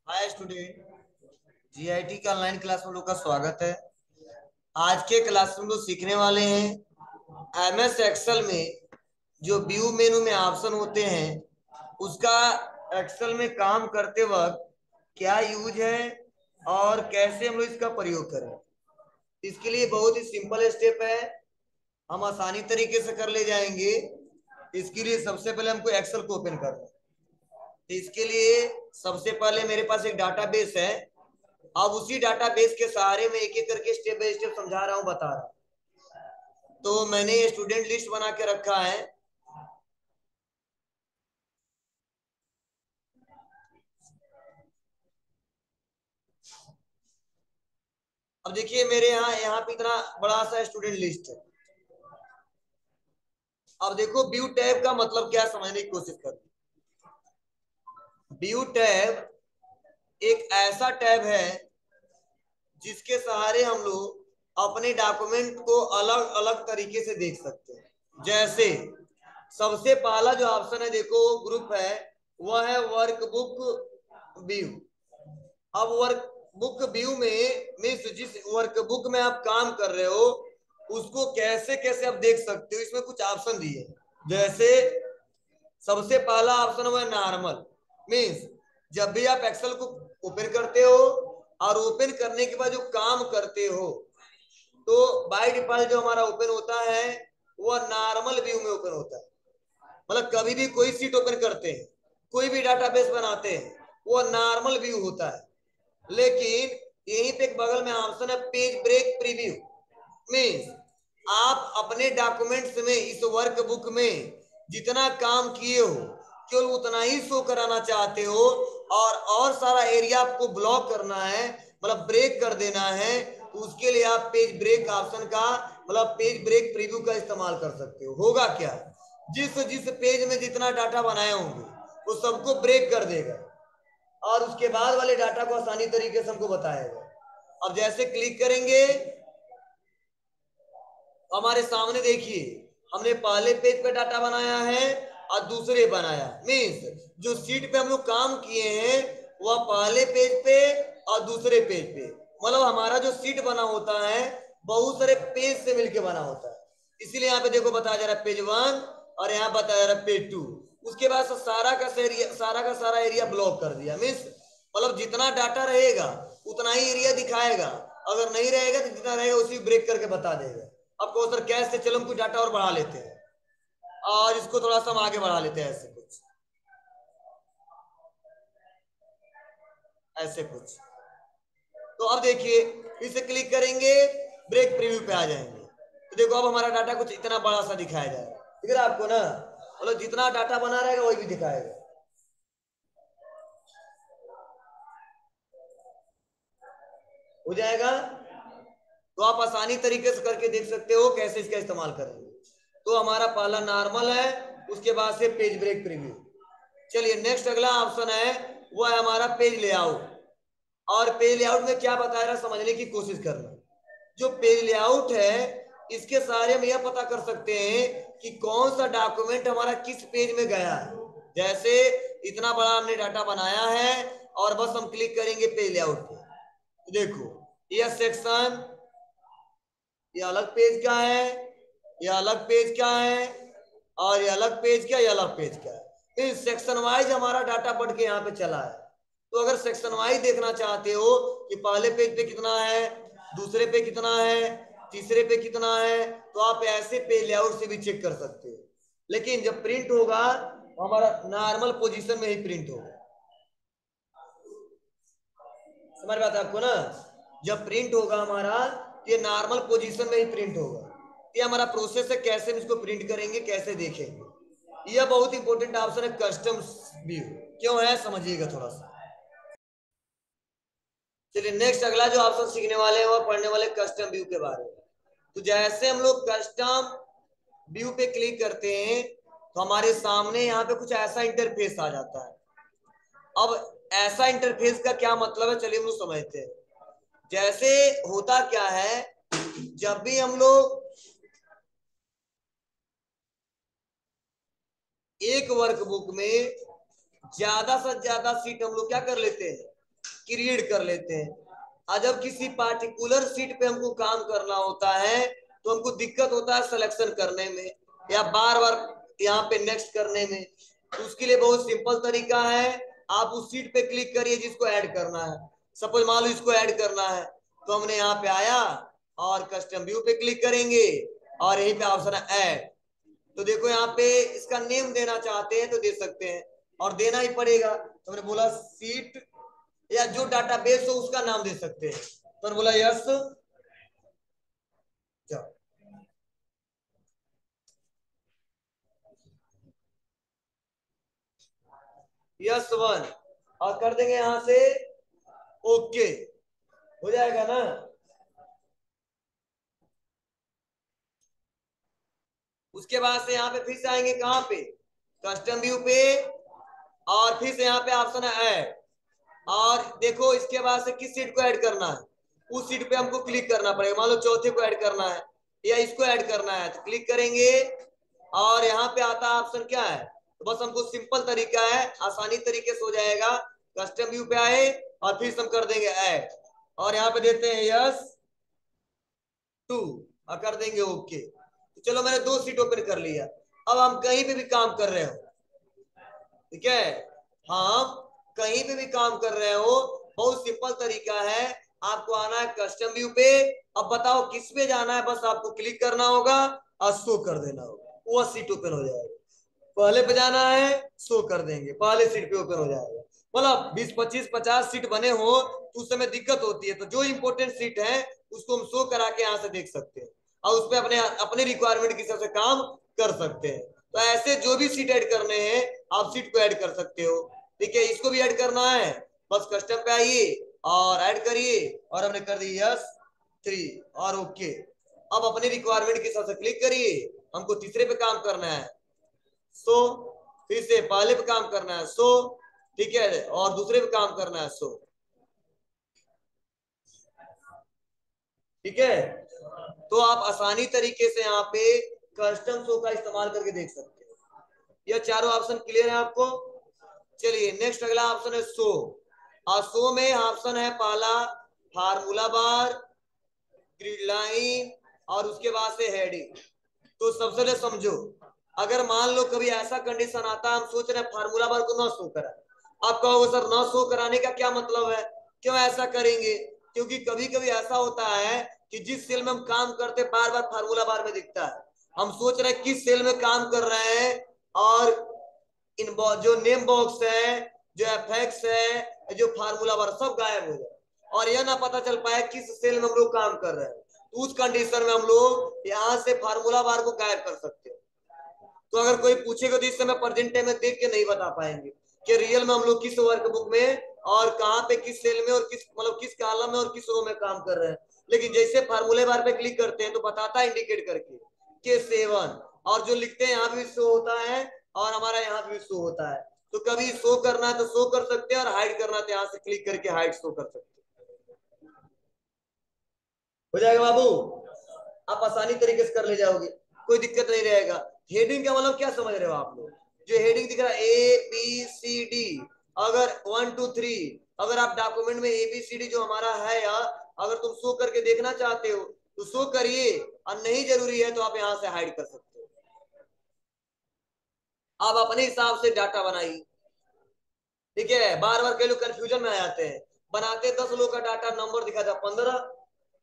Hi student. GIT का online class में लोग का स्वागत है। आज के क्लास में लोग सीखने वाले हैं एमएस एक्सेल में जो व्यू मेनू में ऑप्शन होते हैं उसका एक्सेल में काम करते वक्त क्या यूज है और कैसे हम लोग इसका प्रयोग करें। इसके लिए बहुत ही सिंपल स्टेप है, हम आसानी तरीके से कर ले जाएंगे। इसके लिए सबसे पहले हमको एक्सेल को ओपन करना है। तो इसके लिए सबसे पहले मेरे पास एक डाटाबेस है। अब उसी डाटाबेस के सहारे में एक एक करके स्टेप बाय स्टेप समझा रहा हूँ, बता रहा हूँ। तो मैंने ये स्टूडेंट लिस्ट बना के रखा है। अब देखिए मेरे यहाँ यहाँ पे इतना बड़ा सा स्टूडेंट लिस्ट है। अब देखो व्यू टैब का मतलब क्या समझने की कोशिश कर। व्यू टैब एक ऐसा टैब है जिसके सहारे हम लोग अपने डॉक्यूमेंट को अलग अलग तरीके से देख सकते हैं। जैसे सबसे पहला जो ऑप्शन है देखो ग्रुप है, वह है वर्कबुक व्यू। अब वर्कबुक व्यू में मीन्स जिस वर्कबुक में आप काम कर रहे हो उसको कैसे कैसे आप देख सकते हो, इसमें कुछ ऑप्शन दिए हैं। जैसे सबसे पहला ऑप्शन हुआ नॉर्मल, मीन्स जब भी आप एक्सेल को ओपन करते हो और ओपन करने के बाद जो काम करते हो तो बाय डिफॉल्ट जो हमारा ओपन होता है वह नॉर्मल व्यू में ओपन होता है। मतलब कभी भी कोई सीट ओपन करते हैं, कोई भी डाटाबेस बनाते हैं, वो नॉर्मल व्यू होता है। लेकिन यहीं पे एक बगल में ऑप्शन है पेज ब्रेक प्रीव्यू, मीन्स आप अपने डॉक्यूमेंट्स में इस वर्कबुक में जितना काम किए हो केवल उतना ही शो कराना चाहते हो और सारा एरिया आपको ब्लॉक करना है, मतलब ब्रेक कर देना है। तो उसके लिए आप पेज ब्रेक ऑप्शन का मतलब पेज ब्रेक प्रीव्यू का इस्तेमाल कर सकते हो। होगा क्या, जिस जिस पेज में जितना डाटा बनाए होंगे वो सबको ब्रेक कर देगा और उसके बाद वाले डाटा को आसानी तरीके से हमको बताएगा। अब जैसे क्लिक करेंगे हमारे सामने देखिए हमने पहले पेज पे डाटा बनाया है और दूसरे बनाया, मीन्स जो सीट पे हम लोग काम किए हैं वह पहले पेज पे और दूसरे पेज पे, मतलब हमारा जो सीट बना होता है बहुत सारे पेज से मिलके बना होता है। इसीलिए यहाँ पे देखो बताया जा रहा है पेज 1 और यहाँ बताया जा रहा है पेज 2। उसके बाद सारा का सारा एरिया ब्लॉक कर दिया, मीन्स मतलब जितना डाटा रहेगा उतना ही एरिया दिखाएगा, अगर नहीं रहेगा तो जितना रहेगा उसी ब्रेक करके बता देगा। अब कहो सर कैसे, चलो हम कुछ डाटा और बढ़ा लेते हैं और इसको थोड़ा सा हम आगे बढ़ा लेते हैं, ऐसे कुछ। तो अब देखिए इसे क्लिक करेंगे ब्रेक प्रीव्यू पे आ जाएंगे। तो देखो अब हमारा डाटा कुछ इतना बड़ा सा दिखाया जाएगा, ठीक है आपको ना, मतलब जितना डाटा बना रहेगा वही भी दिखाएगा। हो जाएगा। तो आप आसानी तरीके से करके देख सकते हो कैसे इसका इस्तेमाल करेंगे। तो हमारा पहला नॉर्मल है, उसके बाद से पेज ब्रेक प्रीव्यू। चलिए नेक्स्ट अगला ऑप्शन है वो है हमारा पेज लेआउट। और पेज लेआउट में क्या बता रहा है समझने की कोशिश करना। जो पेज लेआउट है इसके सहारे हम यह पता कर सकते हैं कि कौन सा डॉक्यूमेंट हमारा किस पेज में गया है। जैसे इतना बड़ा हमने डाटा बनाया है और बस हम क्लिक करेंगे पेज लेआउट पे, तो देखो यह सेक्शन, ये अलग पेज का है, ये अलग पेज का है और ये अलग पेज का, ये अलग पेज का है। तो सेक्शन वाइज हमारा डाटा बढ़ के यहाँ पे चला है। तो अगर सेक्शन वाइज देखना चाहते हो कि पहले पेज पे कितना है, दूसरे पे कितना है, तीसरे पे कितना है, तो आप ऐसे पेज लेआउट से भी चेक कर सकते हो। लेकिन जब प्रिंट होगा तो हमारा नॉर्मल पोजीशन में ही प्रिंट होगा। समझ बात है आपको ना, जब प्रिंट होगा हमारा ये नॉर्मल पोजीशन में ही प्रिंट होगा। ये हमारा प्रोसेस है कैसे हम इसको प्रिंट करेंगे, कैसे देखेंगे। यह बहुत इंपॉर्टेंट ऑप्शन है कस्टम व्यू। क्यों है समझिएगा थोड़ा सा। चलिए नेक्स्ट अगला जो ऑप्शन सीखने वाले हैं वो पढ़ने वाले कस्टम व्यू के बारे में। तो जैसे हम लोग कस्टम व्यू पे क्लिक करते हैं तो हमारे सामने यहाँ पे कुछ ऐसा इंटरफेस आ जाता है। अब ऐसा इंटरफेस का क्या मतलब है चलिए हम लोग समझते हैं। जैसे होता क्या है, जब भी हम लोग एक वर्कबुक में ज्यादा से ज्यादा सीट हम लोग क्या कर लेते हैं, क्रिएट कर लेते हैं। और जब किसी पार्टिकुलर सीट पे हमको काम करना होता है तो हमको दिक्कत होता है सिलेक्शन करने में या बार बार यहाँ पे नेक्स्ट करने में। तो उसके लिए बहुत सिंपल तरीका है, आप उस सीट पे क्लिक करिए जिसको ऐड करना है। सपोज मान लो इसको ऐड करना है, तो हमने यहाँ पे आया और कस्टम व्यू पे क्लिक करेंगे और यहीं पे ऑप्शन है ऐड। तो देखो यहाँ पे इसका नेम देना चाहते हैं तो दे सकते हैं और देना ही पड़ेगा। तो हमने बोला सीट या जो डाटाबेस हो उसका नाम दे सकते हैं, तो बोला यस। यस वन और कर देंगे यहां से ओके, हो जाएगा ना। उसके बाद से यहाँ पे फिर से आएंगे कहां पे, कस्टम व्यू पे, और फिर से यहाँ पे ऑप्शन है ऐड। और देखो इसके बाद से किस सीट को ऐड करना है, उस सीट पे हमको क्लिक करना पड़ेगा। मान लो चौथे को ऐड करना है या इसको ऐड करना है तो क्लिक करेंगे और यहाँ पे आता है ऑप्शन क्या है। तो बस हमको सिंपल तरीका है, आसानी तरीके से हो जाएगा। कस्टम व्यू पे आए और फिर हम कर देंगे ऐड और यहाँ पे देते हैं यस टू और कर देंगे ओके। तो चलो मैंने 2 सीट ओपन कर लिया। अब हम कहीं पे भी काम कर रहे हो, ठीक है, हम कहीं पे भी काम कर रहे हो, बहुत सिंपल तरीका है। आपको आना है कस्टम व्यू पे, अब बताओ किस पे जाना है, बस आपको क्लिक करना होगा और शो कर देना होगा, वो सीट ओपन हो जाएगा। पहले पे जाना है शो कर देंगे, पहले सीट पे ओपन हो जाएगा। मतलब 20 25 50 सीट बने हो तो उस समय दिक्कत होती है, तो जो इंपॉर्टेंट सीट है उसको हम शो करा के यहाँ से देख सकते हैं और उसमें अपने अपने रिक्वायरमेंट के हिसाब से काम कर सकते हैं। तो ऐसे जो भी सीट ऐड करने हैं आप सीट को ऐड कर सकते हो। ठीक है, इसको भी ऐड करना है, बस कस्टम पे आइए और ऐड करिए और हमने कर दी यस 3 और ओके। अब अपने रिक्वायरमेंट के हिसाब से क्लिक करिए, हमको तीसरे पे काम करना है सो, फिर से पहले पे काम करना है सो, ठीक है, और दूसरे पे काम करना है सो, ठीक है। तो आप आसानी तरीके से यहाँ पे कस्टम शो का इस्तेमाल करके देख सकते हैं। यह चारों ऑप्शन क्लियर है आपको। चलिए नेक्स्ट अगला ऑप्शन है शो, और शो में ऑप्शन है पहला फार्मूला बार, ग्रिड लाइन और उसके बाद से हेडिंग। तो सबसे पहले समझो, अगर मान लो कभी ऐसा कंडीशन आता है हम सोच रहे हैं फार्मूला बार को ना शो करा, आप कहोगे सर ना शो कराने का क्या मतलब है, क्यों ऐसा करेंगे? क्योंकि कभी कभी ऐसा होता है कि जिस सेल में हम काम करते बार बार फार्मूला बार में दिखता है, हम सोच रहे हैं किस सेल में काम कर रहे हैं और इन जो नेम बॉक्स है, जो एफएक्स है, जो फार्मूला बार सब गायब हो जाए और यह ना पता चल पाए किस सेल में हम लोग काम कर रहे हैं। तो उस कंडीशन में हम लोग यहाँ से फार्मूला बार को गायब कर सकते हैं। तो अगर कोई पूछेगा तो इस समय प्रेजेंट टाइम में देख के नहीं बता पाएंगे कि रियल में हम लोग किस वर्कबुक में और कहाँ पे किस सेल में और किस मतलब किस कॉलम में और किस रो में काम कर रहे हैं। लेकिन जैसे फार्मूले बार पे क्लिक करते हैं तो बताता है इंडिकेट करके के 7 और जो लिखते हैं यहाँ भी शो होता है और हमारा यहाँ भी शो होता है। तो कभी शो करना है तो शो कर सकते हैं और हाइड करना है तो यहाँ से क्लिक करके हाइड शो कर सकते हैं। हो जाएगा बाबू, आप आसानी तरीके से कर ले जाओगे, कोई दिक्कत नहीं रहेगा। हेडिंग का मतलब क्या समझ रहे हो आप लोग? जो हेडिंग दिख रहा है ABCD, अगर 1 2 3, अगर आप डॉक्यूमेंट में ABCD जो हमारा है यार, अगर तुम शो करके देखना चाहते हो तो शो करिए और नहीं जरूरी है तो आप यहाँ से हाइड कर सकते हो। आप अपने हिसाब से डाटा बनाइए, ठीक है। बार बार कई लोग कंफ्यूजन में आ जाते हैं, बनाते 10 लोग का डाटा नंबर दिखाता 15,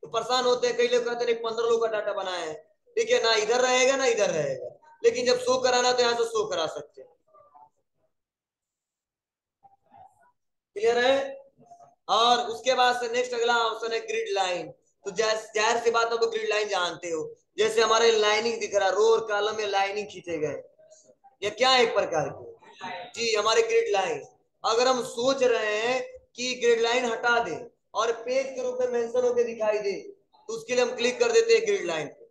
तो परेशान होते हैं। कई लोग कहते हैं 15 लोग का डाटा बनाए हैं, ठीक है, ना इधर रहेगा ना इधर रहेगा, लेकिन जब शो कराना तो यहाँ से शो करा सकते हैं। क्लियर है? और उसके बाद से नेक्स्ट अगला ऑप्शन है ग्रिड लाइन। तो जाहिर सी बात है तो ग्रिड लाइन जानते हो, जैसे हमारे लाइनिंग दिख रहा, रो और कॉलम में लाइनिंग खींचे गए, ये क्या है एक प्रकार की जी हमारे ग्रिड लाइन। अगर हम सोच रहे हैं कि ग्रिड लाइन हटा दे और पेज के रूप में मेंशन होकर दिखाई दे तो उसके लिए हम क्लिक कर देते हैं ग्रिड लाइन पे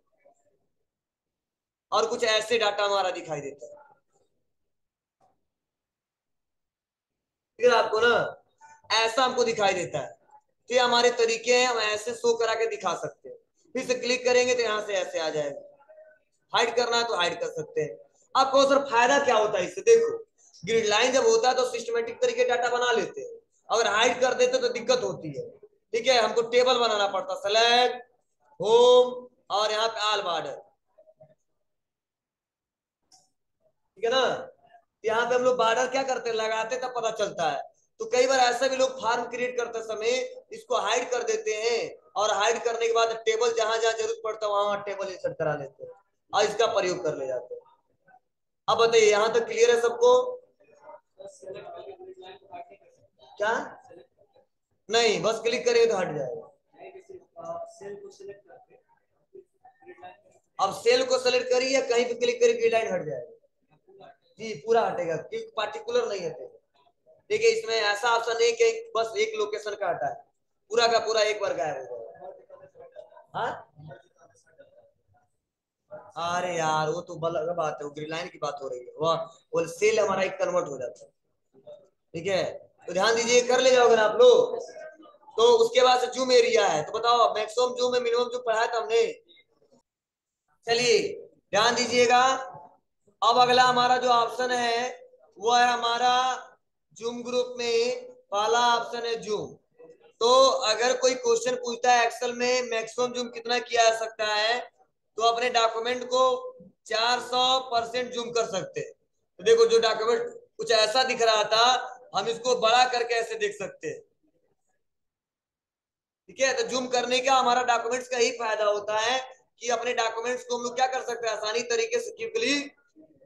और कुछ ऐसे डाटा हमारा दिखाई देता है। फिर आपको ना ऐसा हमको दिखाई देता है, तो ये हमारे तरीके हैं, हम ऐसे शो करा के दिखा सकते हैं। फिर से क्लिक करेंगे तो यहाँ से ऐसे आ जाएगा, हाइड करना है तो हाइड कर सकते हैं। आपको सर फायदा क्या होता है इससे? देखो ग्रिड लाइन जब होता है तो सिस्टमेटिक तरीके डाटा बना लेते हैं अगर हाइड कर देते तो दिक्कत होती है। ठीक है, हमको टेबल बनाना पड़ता, सेलेक्ट होम और यहाँ पे ऑल बॉर्डर। ठीक है ना, यहाँ पे हम लोग बॉर्डर क्या करते हैं, लगाते तब पता चलता है। तो कई बार ऐसा भी लोग फार्म क्रिएट करते समय इसको हाइड कर देते हैं, और हाइड करने के बाद टेबल जहां जहां जरूरत पड़ता है वहां टेबल इंसर्ट करा लेते हैं और इसका प्रयोग कर ले जाते हैं। अब बताइए, यहां तक क्लियर है सबको? क्या? नहीं, बस क्लिक करेंगे तो हट जाएगा। अब सेल को सेलेक्ट करिए, कहीं पे क्लिक करिए, ग्रिड लाइन हट जाएगा। जी पूरा हटेगा, पार्टिकुलर नहीं हटेगा। देखिए इसमें ऐसा ऑप्शन नहीं कि बस एक लोकेशन का हटा है, पूरा का पूरा एक बार गायब हो जाएगा। हाँ, अरे यार वो तो अलग बात है, वो ग्रिड लाइन की बात हो रही है, वो सेल हमारा एक कन्वर्ट हो जाता है। ठीक है, तो ध्यान दीजिए, कर ले जाओगे ना आप लोग। तो उसके बाद से जूम एरिया है, तो बताओ मैक्सिमम जूम है मिनिमम जूम पढ़ाया था हमने। चलिए ध्यान दीजिएगा, अब अगला हमारा जो ऑप्शन है वो है हमारा जूम ग्रुप में पहला ऑप्शन है जूम। तो अगर कोई क्वेश्चन पूछता है एक्सेल में मैक्सिमम जूम कितना किया जा सकता है, तो अपने डॉक्यूमेंट को 400% जूम कर सकते हैं। तो देखो जो डॉक्यूमेंट कुछ ऐसा दिख रहा था, हम इसको बड़ा करके ऐसे देख सकते हैं। ठीक है, तो जूम करने का हमारा डॉक्यूमेंट्स का ही फायदा होता है कि अपने डॉक्यूमेंट्स को हम लोग क्या कर सकते हैं, आसानी तरीके से क्विकली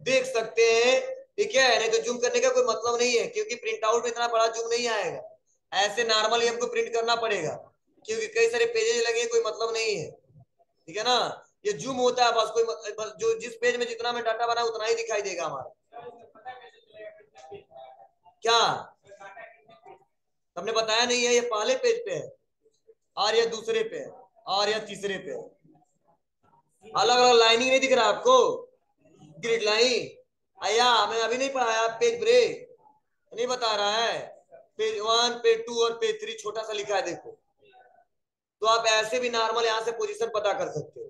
देख सकते हैं। ठीक है, नहीं तो जूम करने का कोई मतलब नहीं है, क्योंकि प्रिंट आउट में इतना बड़ा जूम नहीं आएगा, ऐसे नॉर्मली हमको प्रिंट करना पड़ेगा, क्योंकि कई सारे पेजेस लगे, कोई मतलब नहीं है। ठीक है ना, ये जूम होता है बस, बस जो जिस पेज में जितना में डाटा बना उतना ही दिखाई देगा हमारा। क्या हमने बताया नहीं है, ये पहले पेज पे है और ये दूसरे पे है और ये तीसरे पे है, अलग अलग लाइनिंग नहीं दिख रहा आपको, ग्रिड लाइन। आया मैं अभी नहीं पढ़ाया, पेज ब्रेक नहीं बता रहा है, पेज 1 पेज 2 और पेज 3 छोटा सा लिखा है देखो। तो आप ऐसे भी नॉर्मल यहाँ से पोजीशन पता कर सकते हो।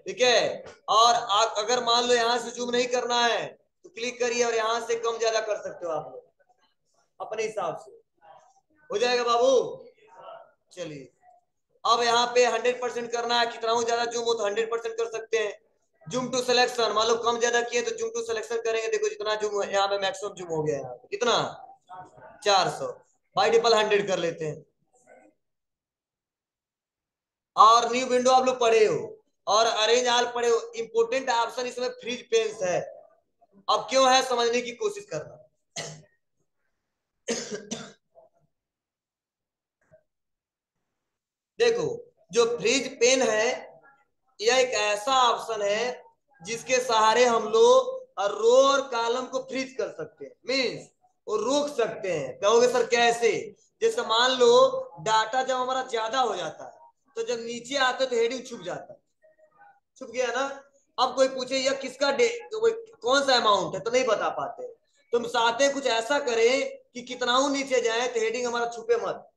ठीक है, और अगर मान लो यहाँ से जूम नहीं करना है तो क्लिक करिए और यहाँ से कम ज्यादा कर सकते हो आप लोग अपने हिसाब से, हो जाएगा बाबू। चलिए, अब यहाँ पे 100% करना है, कितना हो ज्यादा जूम हो तो 100% कर सकते हैं। जूम टू सिलेक्शन, मान लो कम ज्यादा किए तो जूम टू सिलेक्शन करेंगे, देखो जितना जूम यहाँ पे मैक्सिमम जूम हो गया, यहाँ पे कितना 400, बाई डिफॉल्ट 100 कर लेते हैं। और न्यू विंडो आप लोग पढ़े हो और अरेंज आल पढ़े हो, इंपोर्टेंट ऑप्शन इसमें फ्रीज पेन्स है। अब क्यों है समझने की कोशिश करना। देखो जो फ्रीज पेन है, यह एक ऐसा ऑप्शन है जिसके सहारे हम लोग रो और कॉलम को फ्रीज कर सकते हैं, मीन्स वो रोक सकते हैं। कहोगे सर कैसे? जैसे मान लो डाटा जब हमारा ज्यादा हो जाता है तो जब नीचे आते तो हेडिंग छुप जाता है, छुप गया ना। अब कोई पूछे यह किसका तो कौन सा अमाउंट है तो नहीं बता पाते, तुम चाहते हैं कुछ ऐसा करें कि कितना नीचे जाए तो हेडिंग हमारा छुपे मत,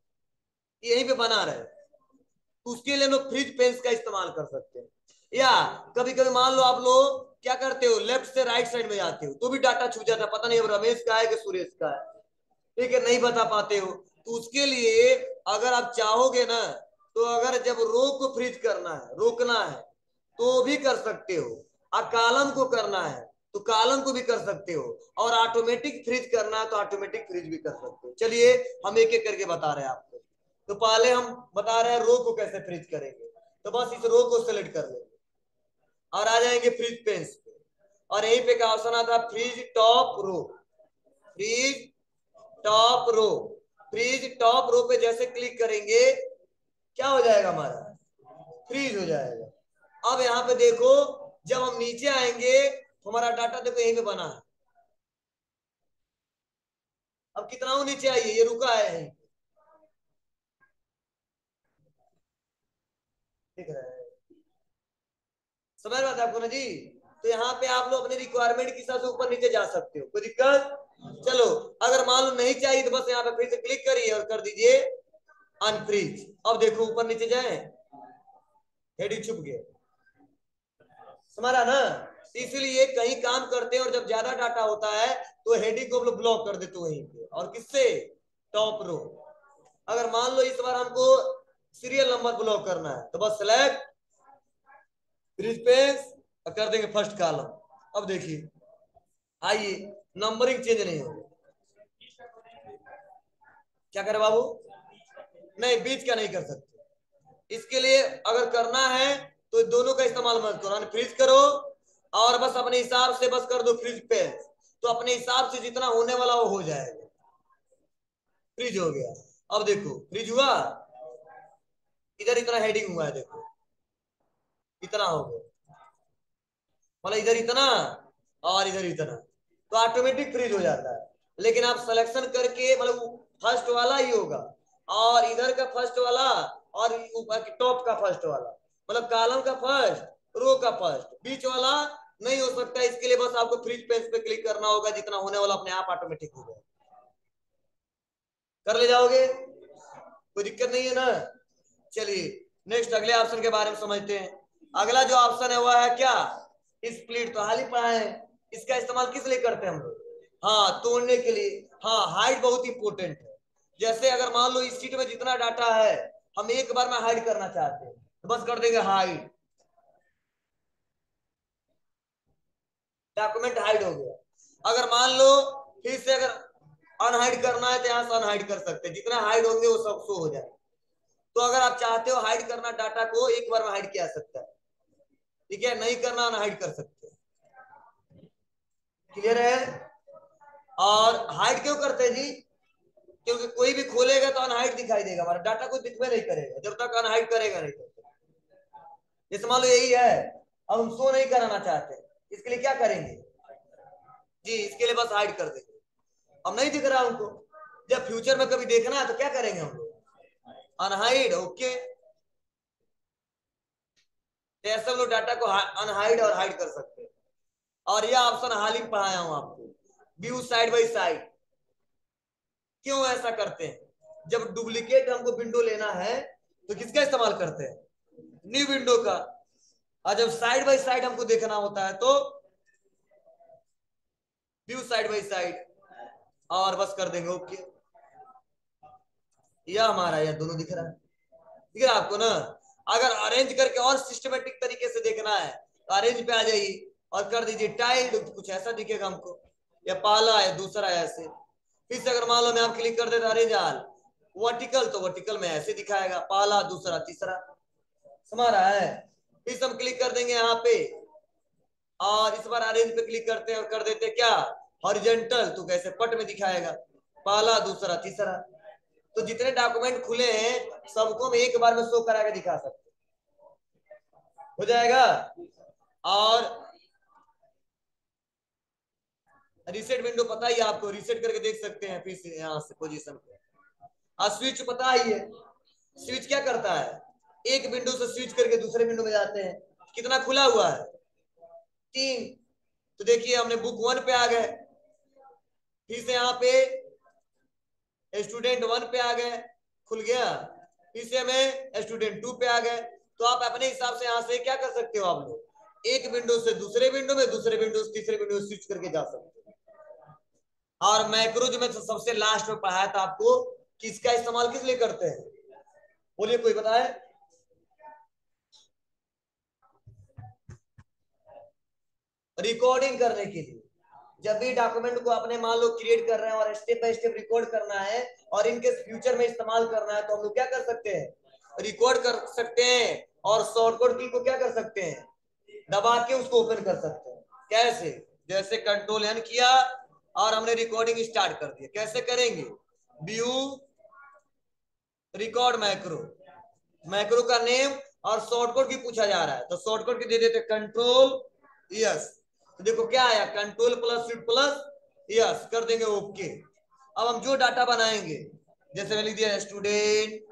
यहीं पे बना रहे, तो उसके लिए लोग फ्रीज पेन्स का इस्तेमाल कर सकते हैं। या कभी कभी मान लो आप लोग क्या करते हो, लेफ्ट से राइट साइड में जाते हो तो भी डाटा छूट जाता है, पता नहीं अब रमेश का है कि सुरेश का है। ठीक है, नहीं बता पाते हो, तो उसके लिए अगर आप चाहोगे ना, तो अगर जब रो को फ्रीज करना है, रोकना है, तो भी कर सकते हो, और कॉलम को करना है तो कॉलम को भी कर सकते हो, और ऑटोमेटिक फ्रीज करना है तो ऑटोमेटिक फ्रीज भी कर सकते हो। चलिए हम एक एक करके बता रहे हैं आपको। तो पहले हम बता रहे हैं रो को कैसे फ्रीज करेंगे, तो बस इस रो को सेलेक्ट कर लेंगे और आ जाएंगे फ्रीज पेन्स पे, और यहीं पे क्या ऑप्शन आता है, freeze top row, freeze top row. Freeze top row पे जैसे क्लिक करेंगे क्या हो जाएगा, हमारा फ्रीज हो जाएगा। अब यहाँ पे देखो जब हम नीचे आएंगे तो हमारा डाटा देखो यहीं पे बना है, अब कितना नीचे आइए, ये रुका है यहीं, दिख रहा है, समझ बात आपको ना जी। तो यहाँ पे आप लोग अपने रिक्वायरमेंट के हिसाब से ऊपर नीचे जा सकते हो, कोई दिक्कत। चलो अगर मान लो नहीं चाहिए तो बस यहाँ पे फिर से क्लिक करिए और कर दीजिए अनफ्रीज। अब देखो ऊपर नीचे जाए, हेडिंग छुप गया, समझा ना। इसीलिए कहीं काम करते हैं और जब ज्यादा डाटा होता है तो हेडिंग को ब्लॉक कर देते वहीं पे, और किससे, टॉप रो। अगर मान लो इस बार हमको सीरियल नंबर ब्लॉक करना है तो बस सेलेक्ट फ्रीज पेज और कर देंगे फर्स्ट कॉलम। अब देखिए आइए नंबरिंग चेंज नहीं होगी। क्या करे बाबू? नहीं, बीच का नहीं कर सकते। इसके लिए अगर करना है तो दोनों का इस्तेमाल मत करो, फ्रीज करो और बस अपने हिसाब से बस कर दो फ्रीज पे, तो अपने हिसाब से जितना होने वाला वो हो जाएगा। फ्रीज हो गया। अब देखो फ्रीज हुआ, इधर इतना हेडिंग हुआ है, देखो इतना हो गया, मतलब इधर इतना और इधर इतना, तो ऑटोमेटिक फ्रीज हो जाता है। लेकिन आप सिलेक्शन करके मतलब फर्स्ट वाला ही होगा और इधर का फर्स्ट वाला और ऊपर टॉप का फर्स्ट वाला, मतलब कॉलम का फर्स्ट, रो का फर्स्ट, बीच वाला नहीं हो सकता। इसके लिए बस आपको फ्रीज पेज पे क्लिक करना होगा, जितना होने वाला अपने आप ऑटोमेटिक हो जाएगा। कर ले जाओगे, कोई दिक्कत नहीं है ना। चलिए नेक्स्ट अगले ऑप्शन के बारे में समझते हैं। अगला जो ऑप्शन है वह है क्या? स्प्लिट। तो हाल ही पढ़ा है, इसका इस्तेमाल किस लिए करते हैं हम लोग? हाँ, तोड़ने के लिए। हाँ, हाइड बहुत इंपोर्टेंट है। जैसे अगर मान लो इस शीट में जितना डाटा है हम एक बार में हाइड करना चाहते हैं तो बस कर देंगे हाइड, डॉक्यूमेंट हाइड हो गया। अगर मान लो फिर से अगर अनहाइड करना है तो यहां से अनहाइड कर सकते हैं, जितना हाइड होंगे वो सब शो हो जाए। तो अगर आप चाहते हो हाइड करना डाटा को एक बार में हाइड किया जा सकता है, ठीक है, नहीं करना अनहाइड कर सकते हैं। क्लियर है? और हाइड क्यों करते हैं जी? क्योंकि कोई भी खोलेगा तो अनहाइड दिखाई देगा, हमारा डाटा को दिखने नहीं करेगा जब तक अनहाइड करेगा नहीं। जैसे मान लो यही है, अब हम शो नहीं कराना चाहते, इसके लिए क्या करेंगे जी? इसके लिए बस हाइड कर देंगे। अब नहीं दिख रहा उनको, जब फ्यूचर में कभी देखना है तो क्या करेंगे हम लोग? अनहाइड। ओके, तो ऐसे हम लोग डाटा को अनहाइड और हाइड कर सकते हैं। और यह ऑप्शन हाल ही पढ़ाया हूं आपको, व्यू साइड बाई साइड। क्यों ऐसा करते हैं? जब डुप्लीकेट हमको विंडो लेना है तो किसका इस्तेमाल करते हैं? न्यू विंडो का। और जब साइड बाई साइड हमको देखना होता है तो व्यू साइड बाई साइड, और बस कर देंगे ओके। यह हमारा यह दोनों दिख रहा है, दिख रहा है आपको ना? अगर अरेंज करके और सिस्टमेटिक तरीके से देखना है तो अरेंज पे आ जाइए और कर दीजिए टाइल्ड, तो कुछ ऐसा दिखेगा हमको, या पहला है दूसरा है ऐसे। फिर से अगर मान लो मैं आप क्लिक कर देता अरेंज आल वर्टिकल, तो वर्टिकल में ऐसे दिखाएगा, पहला दूसरा तीसरा। समझ रहा है? फिर से हम क्लिक कर देंगे यहाँ पे और इस बार अरेंज पे क्लिक करते हैं और कर देते क्या? हॉरिजॉन्टल, तो कैसे पट में दिखाएगा, पहला दूसरा तीसरा। तो जितने डॉक्यूमेंट खुले हैं सबको हम एक बार में शो करा के दिखा सकते हो जाएगा। और रीसेट विंडो पता ही है आपको, रीसेट करके देख सकते हैं फिर से यहाँ से पोजीशन पे। और स्विच पता ही है, स्विच क्या करता है? एक विंडो से स्विच करके दूसरे विंडो में जाते हैं। कितना खुला हुआ है? 3। तो देखिए हमने बुक 1 पे आ गए, फिर से यहाँ पे स्टूडेंट 1 पे आ गए, खुल गया। फिर से हमें स्टूडेंट 2 पे आ गए। तो आप अपने हिसाब से यहाँ से क्या कर सकते हो, आप लोग एक विंडो से दूसरे विंडो में, दूसरे विंडो से तीसरे विंडो में स्विच करके जा सकते हो। और मैक्रो जो मैं सबसे लास्ट में पढ़ाया था आपको, किसका इस्तेमाल किस लिए करते हैं? बोलिए कोई बताए। रिकॉर्डिंग करने के लिए। जब भी डॉक्यूमेंट को अपने मान लो क्रिएट कर रहे हैं और स्टेप बाय स्टेप रिकॉर्ड करना है और इनके फ्यूचर में इस्तेमाल करना है, तो हम लोग क्या कर सकते हैं? रिकॉर्ड कर सकते हैं और शॉर्टकट की को क्या कर सकते हैं? दबा के उसको ओपन कर सकते हैं। कैसे? जैसे कंट्रोल एन किया और हमने रिकॉर्डिंग स्टार्ट कर दिया। कैसे करेंगे? व्यू रिकॉर्ड मैक्रो, मैक्रो का नेम और शॉर्टकट की पूछा जा रहा है तो शॉर्टकट की दे देते कंट्रोल यस। तो देखो क्या आया, control plus shift plus yes, कर देंगे ओके। अब हम जो डाटा बनाएंगे, जैसे मैं लिख दिया स्टूडेंट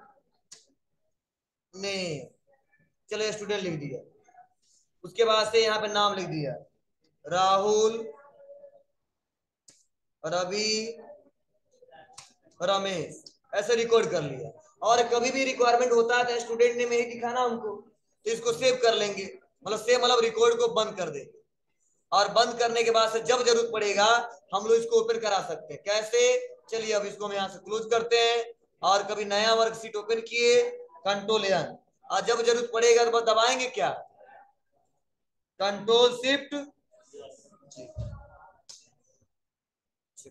नेम, चलो स्टूडेंट लिख दिया, उसके बाद से यहाँ पे नाम लिख दिया राहुल, रवि, रमेश, ऐसे रिकॉर्ड कर लिया। और कभी भी रिक्वायरमेंट होता है तो स्टूडेंट ने में ही दिखाना हमको, तो इसको सेव कर लेंगे, मतलब सेव मतलब रिकॉर्ड को बंद कर देंगे। और बंद करने के बाद से जब जरूरत पड़ेगा हम लोग इसको ओपन करा सकते हैं। कैसे? चलिए अब इसको हम यहाँ से क्लोज करते हैं और कभी नया वर्कशीट ओपन किए, कंट्रोल एन, और जब जरूरत पड़ेगा तो बस दबाएंगे क्या, कंट्रोल शिफ्ट,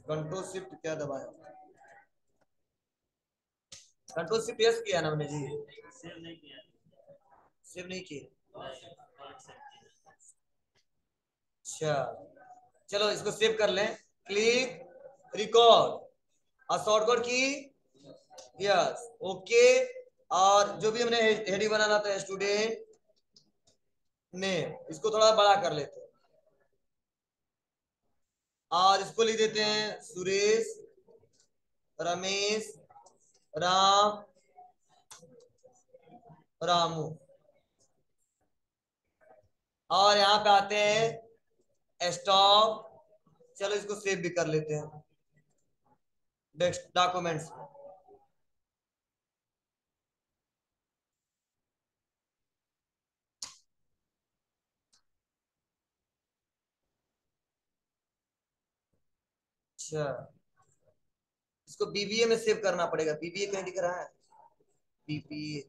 कंट्रोल शिफ्ट क्या दबाया, कंट्रोल शिफ्ट यस किया ना हमने जी, सेव नहीं किया, अच्छा चलो इसको सेव कर लें, क्लिक रिकॉर्ड और शॉर्टकट की यस ओके, और जो भी हमने हेडिंग बनाना था स्टूडेंट ने, इसको थोड़ा बड़ा कर लेते हैं और इसको लिख देते हैं सुरेश, रमेश, राम, रामू, और यहाँ पे आते हैं स्टॉप, चलो इसको सेव भी कर लेते हैं डॉक्यूमेंट्स। अच्छा इसको बीबीए में सेव करना पड़ेगा, बीबीए कहीं दिख रहा है, बीबीए